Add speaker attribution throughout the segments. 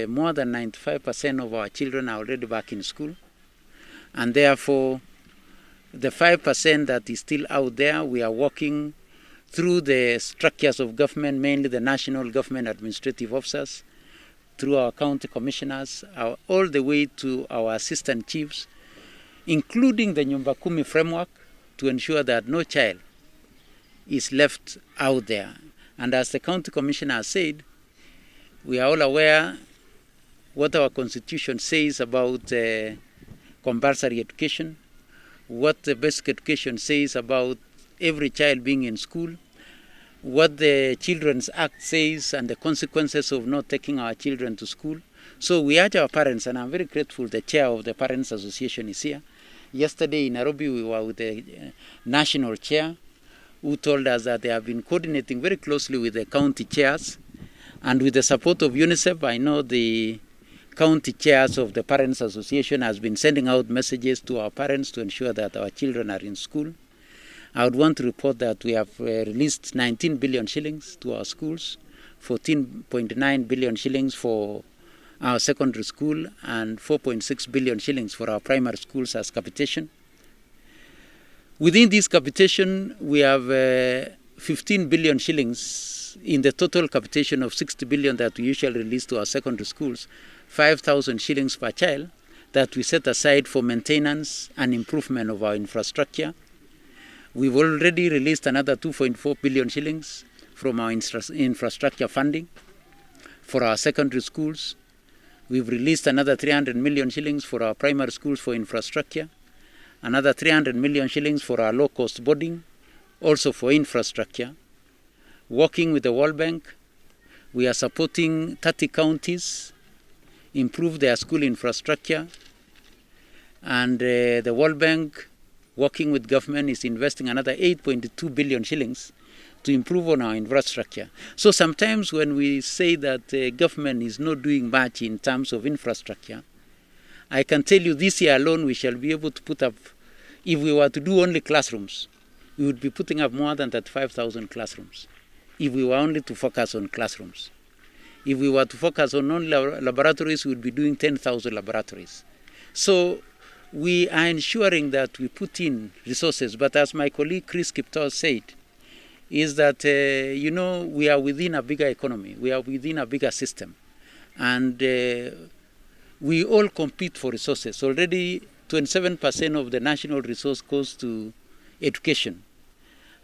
Speaker 1: More than 95% of our children are already back in school, and therefore the 5% that is still out there, we are working through the structures of government, mainly the national government administrative officers, through our county commissioners, all the way to our assistant chiefs, including the Nyumba Kumi framework, to ensure that no child is left out there. And as the county commissioner said, we are all aware what our constitution says about compulsory education, what the basic education says about every child being in school, what the Children's Act says and the consequences of not taking our children to school. So we urge our parents, and I'm very grateful the chair of the Parents Association is here. Yesterday in Nairobi we were with the national chair, who told us that they have been coordinating very closely with the county chairs, and with the support of UNICEF, I know the county chairs of the Parents Association has been sending out messages to our parents to ensure that our children are in school. I would want to report that we have released 19 billion shillings to our schools, 14.9 billion shillings for our secondary school, and 4.6 billion shillings for our primary schools as capitation. Within this capitation, we have 15 billion shillings in the total capitation of 60 billion that we usually release to our secondary schools, 5,000 shillings per child that we set aside for maintenance and improvement of our infrastructure. We've already released another 2.4 billion shillings from our infrastructure funding for our secondary schools. We've released another 300 million shillings for our primary schools for infrastructure, another 300 million shillings for our low-cost boarding, also for infrastructure. Working with the World Bank, we are supporting 30 counties improve their school infrastructure, and the World Bank, working with government, is investing another 8.2 billion shillings to improve on our infrastructure. So sometimes when we say that government is not doing much in terms of infrastructure, I can tell you this year alone we shall be able to put up, if we were to do only classrooms, we would be putting up more than 35,000 classrooms, if we were only to focus on classrooms. If we were to focus on non-laboratories, we would be doing 10,000 laboratories. So we are ensuring that we put in resources, but as my colleague Chris Kipsang said, is that, we are within a bigger economy, we are within a bigger system, and we all compete for resources. Already 27% of the national resource goes to education.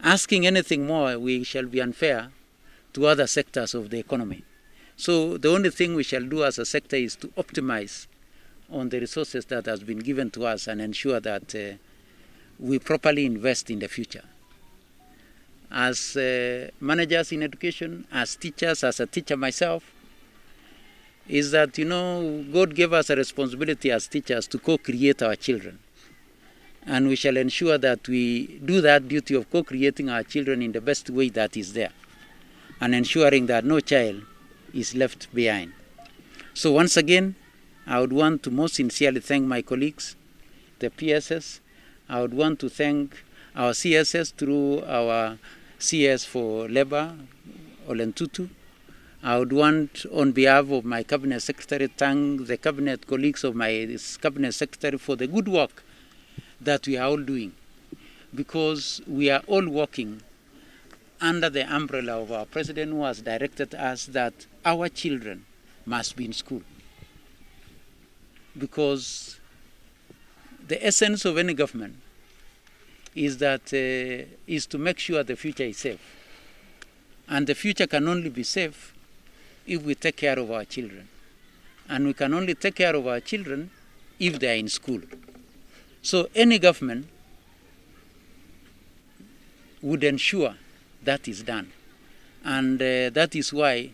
Speaker 1: Asking anything more, we shall be unfair to other sectors of the economy. So the only thing we shall do as a sector is to optimize on the resources that has been given to us and ensure that we properly invest in the future. As managers in education, as teachers, as a teacher myself, is that, God gave us a responsibility as teachers to co-create our children. And we shall ensure that we do that duty of co-creating our children in the best way that is there, and ensuring that no child is left behind. So once again, I would want to most sincerely thank my colleagues, the PSS. I would want to thank our CSS through our CS for Labor, Olentutu. I would want, on behalf of my Cabinet Secretary, thank the Cabinet colleagues of my Cabinet Secretary for the good work that we are all doing, because we are all working under the umbrella of our President, who has directed us that our children must be in school. Because the essence of any government is that is to make sure the future is safe. And the future can only be safe if we take care of our children. And we can only take care of our children if they are in school. So any government would ensure that is done. And that is why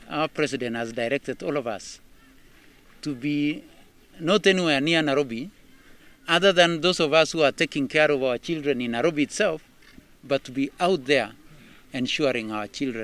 Speaker 1: our President has directed all of us to be not anywhere near Nairobi, other than those of us who are taking care of our children in Nairobi itself, but to be out there ensuring our children